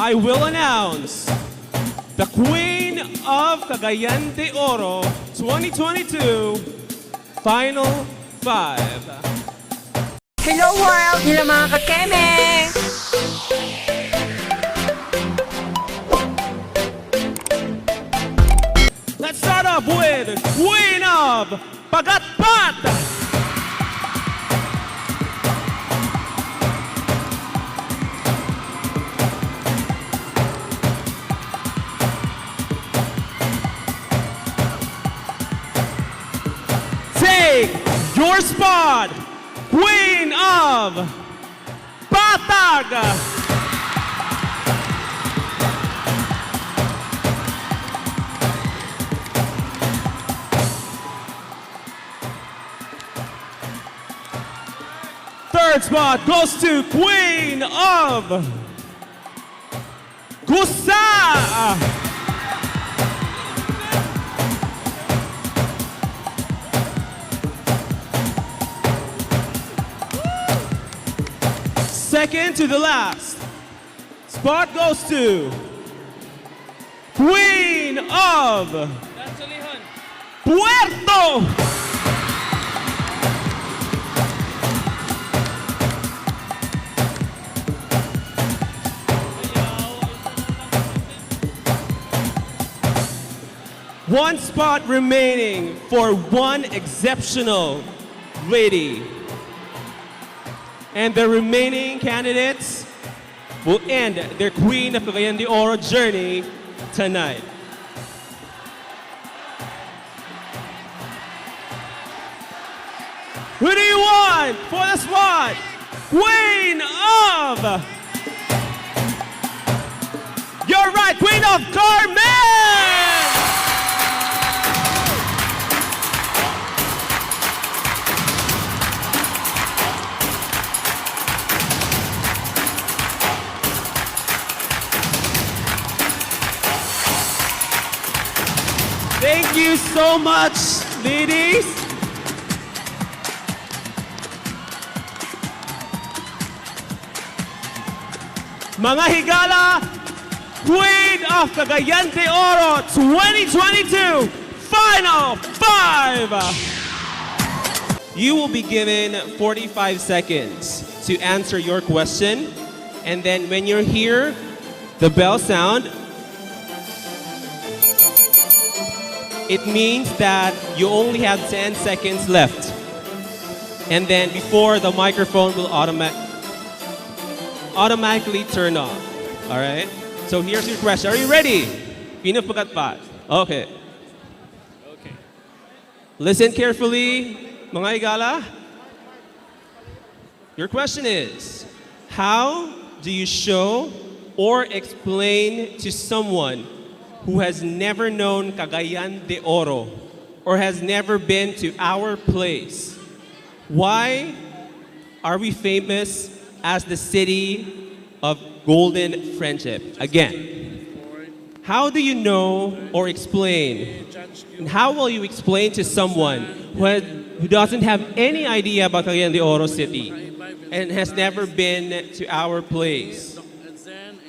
I will announce the Queen of Cagayan de Oro 2022 Final 5. Hello world! Hello mga kakeme! Let's start off with Queen of Pagatpat. Take your spot, Queen of Patag. Third spot goes to Queen of Gusa. Second to the last spot goes to Queen of Puerto. One spot remaining for one exceptional lady. And the remaining candidates will end their Queen of Cagayan de Oro journey tonight. Who do you want for the spot? Queen of... You're right, Queen of Carmen! Thank you so much, ladies. Mga higala, Queen of Cagayan de Oro 2022 Final 5. You will be given 45 seconds to answer your question. And then when you're here, the bell sound, it means that you only have 10 seconds left. And then before the microphone will automatically turn off. All right? So here's your question. Are you ready? Pinapagkat. Okay. Okay. Listen carefully, mga igala. Your question is, how do you show or explain to someone who has never known Cagayan de Oro or has never been to our place, why are we famous as the city of golden friendship? Again, how do you know or explain, and how will you explain to someone who doesn't have any idea about Cagayan de Oro City and has never been to our place?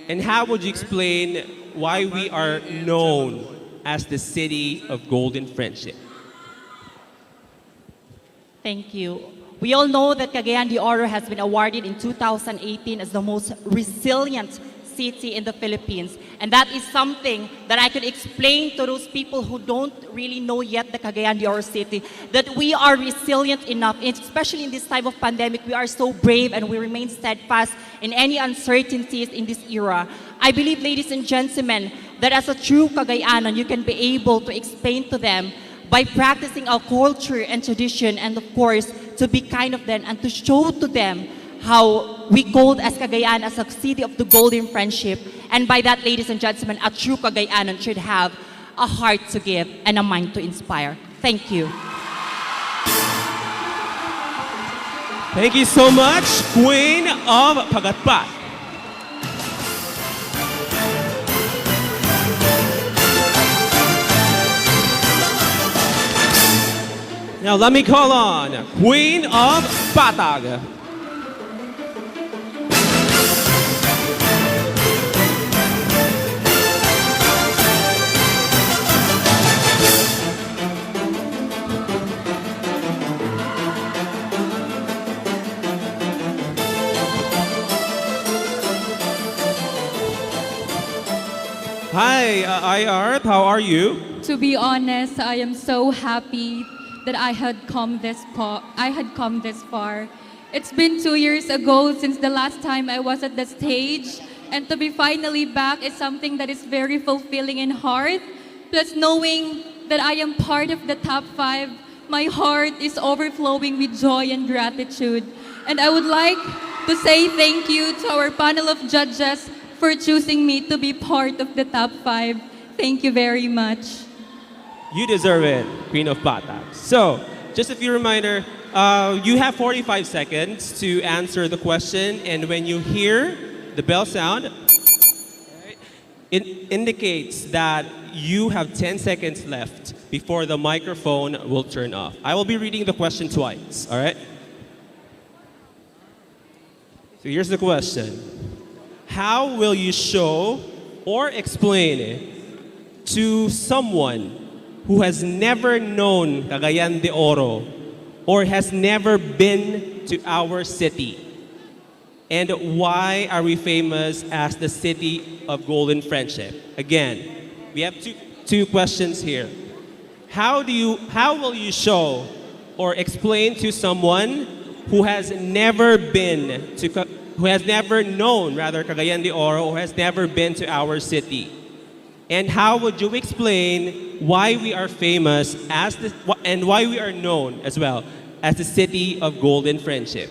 And how would you explain why we are known as the city of golden friendship? Thank you. We all know that Cagayan de Oro has been awarded in 2018 as the most resilient city in the Philippines. And that is something that I could explain to those people who don't really know yet the Cagayan de Oro city, that we are resilient enough, and especially in this time of pandemic, we are so brave and we remain steadfast in any uncertainties in this era. I believe, ladies and gentlemen, that as a true Cagayanan, you can be able to explain to them by practicing our culture and tradition, and of course, to be kind of them and to show to them how we called as Cagayan as a city of the golden friendship. And by that, ladies and gentlemen, a true Cagayanan should have a heart to give and a mind to inspire. Thank you. Thank you so much, Queen of Pagatpat. Now let me call on Queen of Patag. Hi, IR. How are you? To be honest, I am so happy that I had come this far. It's been 2 years ago since the last time I was at the stage, and to be finally back is something that is very fulfilling in heart. Plus knowing that I am part of the top 5, my heart is overflowing with joy and gratitude. And I would like to say thank you to our panel of judges for choosing me to be part of the top 5. Thank you very much. You deserve it, Queen of Patas. So, just a few reminder, you have 45 seconds to answer the question, and when you hear the bell sound, it indicates that you have 10 seconds left before the microphone will turn off. I will be reading the question twice, all right? So here's the question. How will you show or explain to someone who has never known Cagayan de Oro or has never been to our city? And why are we famous as the city of golden friendship? Again, we have two questions here. How will you show or explain to someone who has never been to who has never known Cagayan de Oro or has never been to our city? And how would you explain why we are famous and why we are known as well as the city of golden friendship?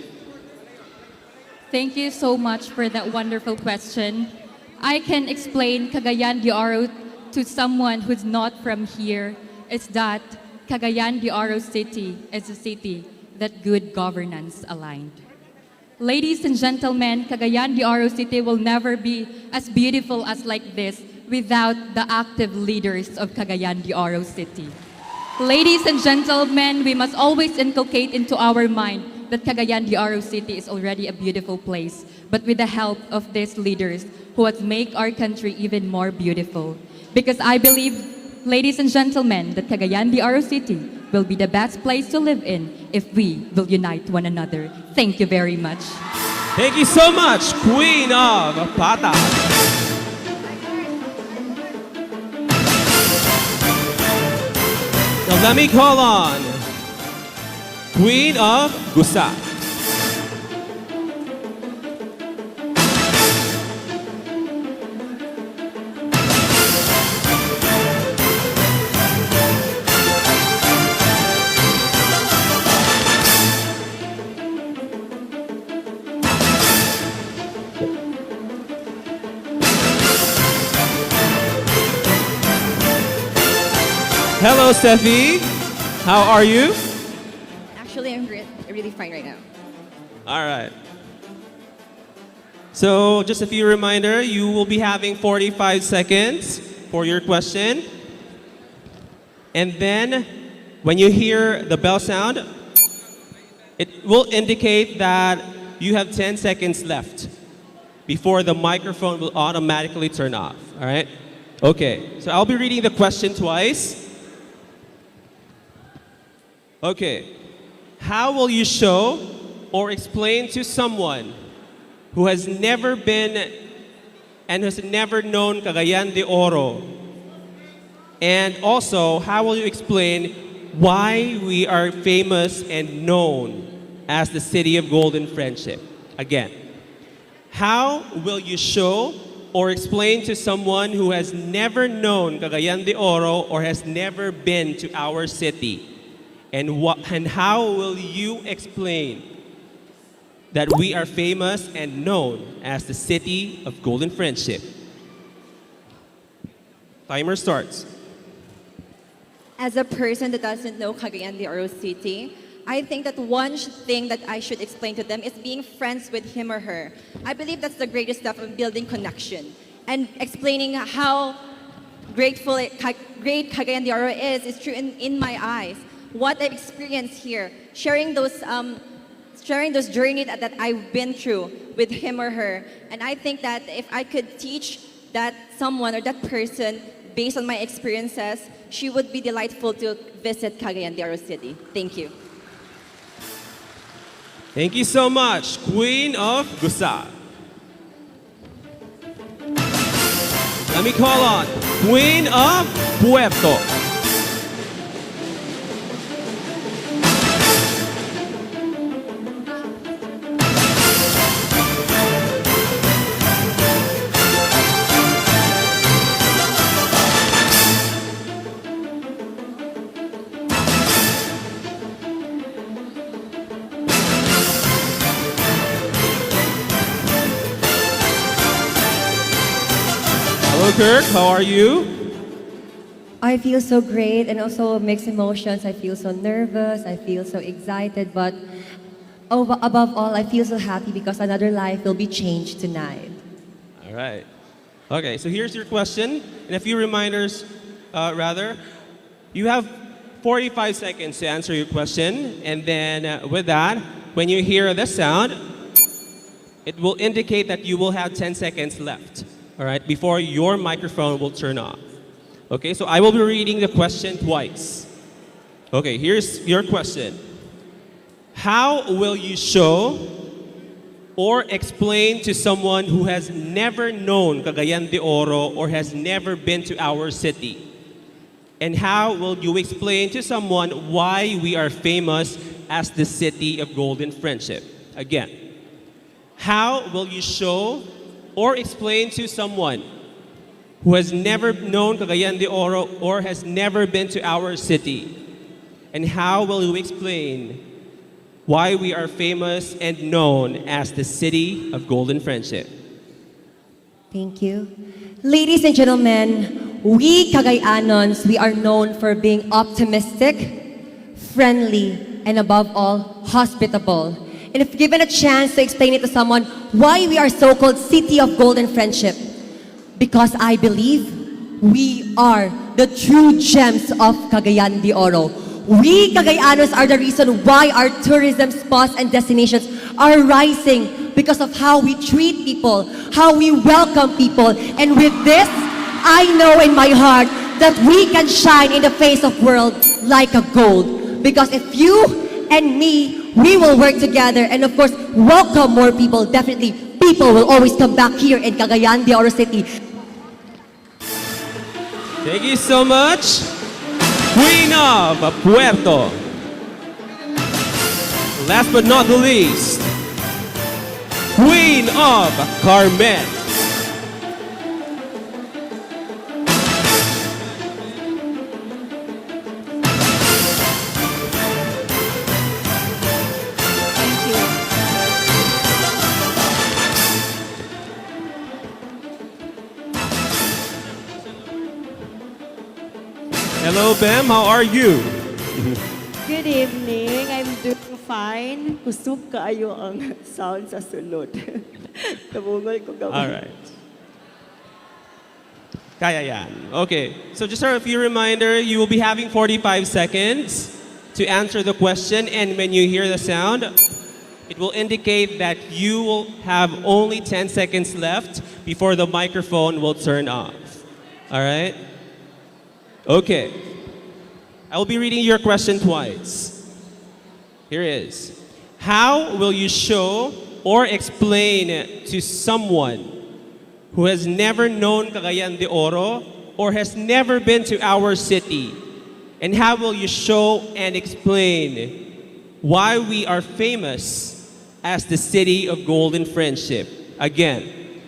Thank you so much for that wonderful question. I can explain Cagayan de Oro to someone who's not from here. It's that Cagayan de Oro City is a city that good governance aligned. Ladies and gentlemen, Cagayan de Oro City will never be as beautiful as like this without the active leaders of Cagayan de Oro City. Ladies and gentlemen, we must always inculcate into our mind that Cagayan de Oro City is already a beautiful place, but with the help of these leaders who has make our country even more beautiful. Because I believe, ladies and gentlemen, that Cagayan de Oro City will be the best place to live in if we will unite one another. Thank you very much. Thank you so much, Queen of Patas. Now let me call on Queen of Gusa. Hello, Steffi. How are you? Actually, I'm really fine right now. All right. So just a few reminder, you will be having 45 seconds for your question. And then when you hear the bell sound, it will indicate that you have 10 seconds left before the microphone will automatically turn off. All right? Okay. So I'll be reading the question twice. Okay. How will you show or explain to someone who has never been and has never known Cagayan de Oro? And also, how will you explain why we are famous and known as the city of golden friendship? Again, how will you show or explain to someone who has never known Cagayan de Oro or has never been to our city? And how will you explain that we are famous and known as the city of golden friendship? Timer starts. As a person that doesn't know Cagayan de Oro City, I think that one thing that I should explain to them is being friends with him or her. I believe that's the greatest stuff of building connection and explaining how great Cagayan de Oro is true in my eyes. What I've experienced here, sharing those journeys that I've been through with him or her. And I think that if I could teach that someone or that person based on my experiences, she would be delightful to visit Cagayan de Oro City. Thank you. Thank you so much, Queen of Gusa. let me call on Queen of Puerto. Hello, Kirk. How are you? I feel so great and also mixed emotions. I feel so nervous, I feel so excited, but above all, I feel so happy because another life will be changed tonight. All right. Okay, so here's your question, and a few reminders, rather. You have 45 seconds to answer your question, and then with that, when you hear the sound, it will indicate that you will have 10 seconds left, all right, before your microphone will turn off. Okay, so I will be reading the question twice. Okay, here's your question. How will you show or explain to someone who has never known Cagayan de Oro or has never been to our city? And how will you explain to someone why we are famous as the city of golden friendship? Again, how will you show or explain to someone who has never known Cagayan de Oro or has never been to our city? And how will you explain why we are famous and known as the city of golden friendship? Thank you. Ladies and gentlemen, we Cagayanons, we are known for being optimistic, friendly, and above all, hospitable. And if given a chance to explain it to someone why we are so-called City of Golden Friendship, because I believe we are the true gems of Cagayan de Oro. We Cagayanos are the reason why our tourism spots and destinations are rising because of how we treat people, how we welcome people. And with this, I know in my heart that we can shine in the face of world like a gold. Because if you and me, we will work together and of course, welcome more people. Definitely, people will always come back here in Cagayan de Oro City. Thank you so much, Queen of Puerto. Last but not the least, Queen of Carmen. Hello, Bam. How are you? Good evening. I'm doing fine. Kusog kaayo ang sound sa sunod. Kabungol ko gawin. All right. Kaya yan. Okay. So just a few reminder, you will be having 45 seconds to answer the question, and when you hear the sound, it will indicate that you will have only 10 seconds left before the microphone will turn off. All right? Okay. I will be reading your question twice. Here it is. How will you show or explain to someone who has never known Cagayan de Oro or has never been to our city? And how will you show and explain why we are famous as the city of golden friendship? Again,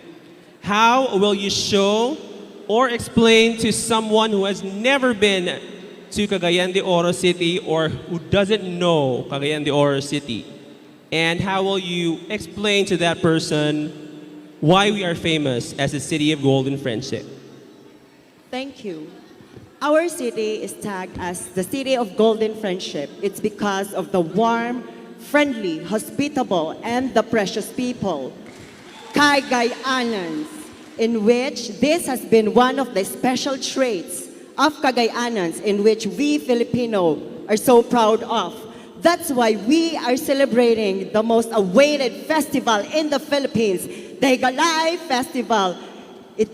how will you show or explain to someone who has never been to Cagayan de Oro City or who doesn't know Cagayan de Oro City? And how will you explain to that person why we are famous as the city of golden friendship? Thank you. Our city is tagged as the city of golden friendship. It's because of the warm, friendly, hospitable, and the precious people, Cagayanans, in which this has been one of the special traits of Cagayanans in which we Filipino are so proud of. That's why we are celebrating the most awaited festival in the Philippines, the Higalay Festival,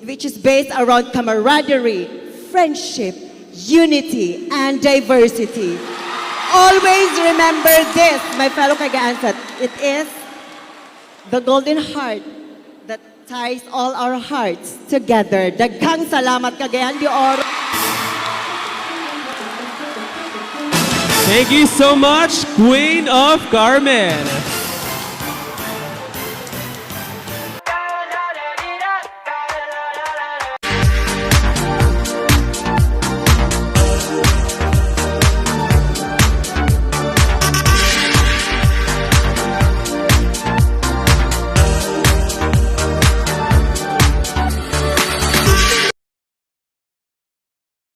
which is based around camaraderie, friendship, unity, and diversity. Always remember this, my fellow Cagayans, that it is the golden heart that ties all our hearts together. Daghang salamat, Cagayan de Oro. Thank you so much, Queen of Carmen.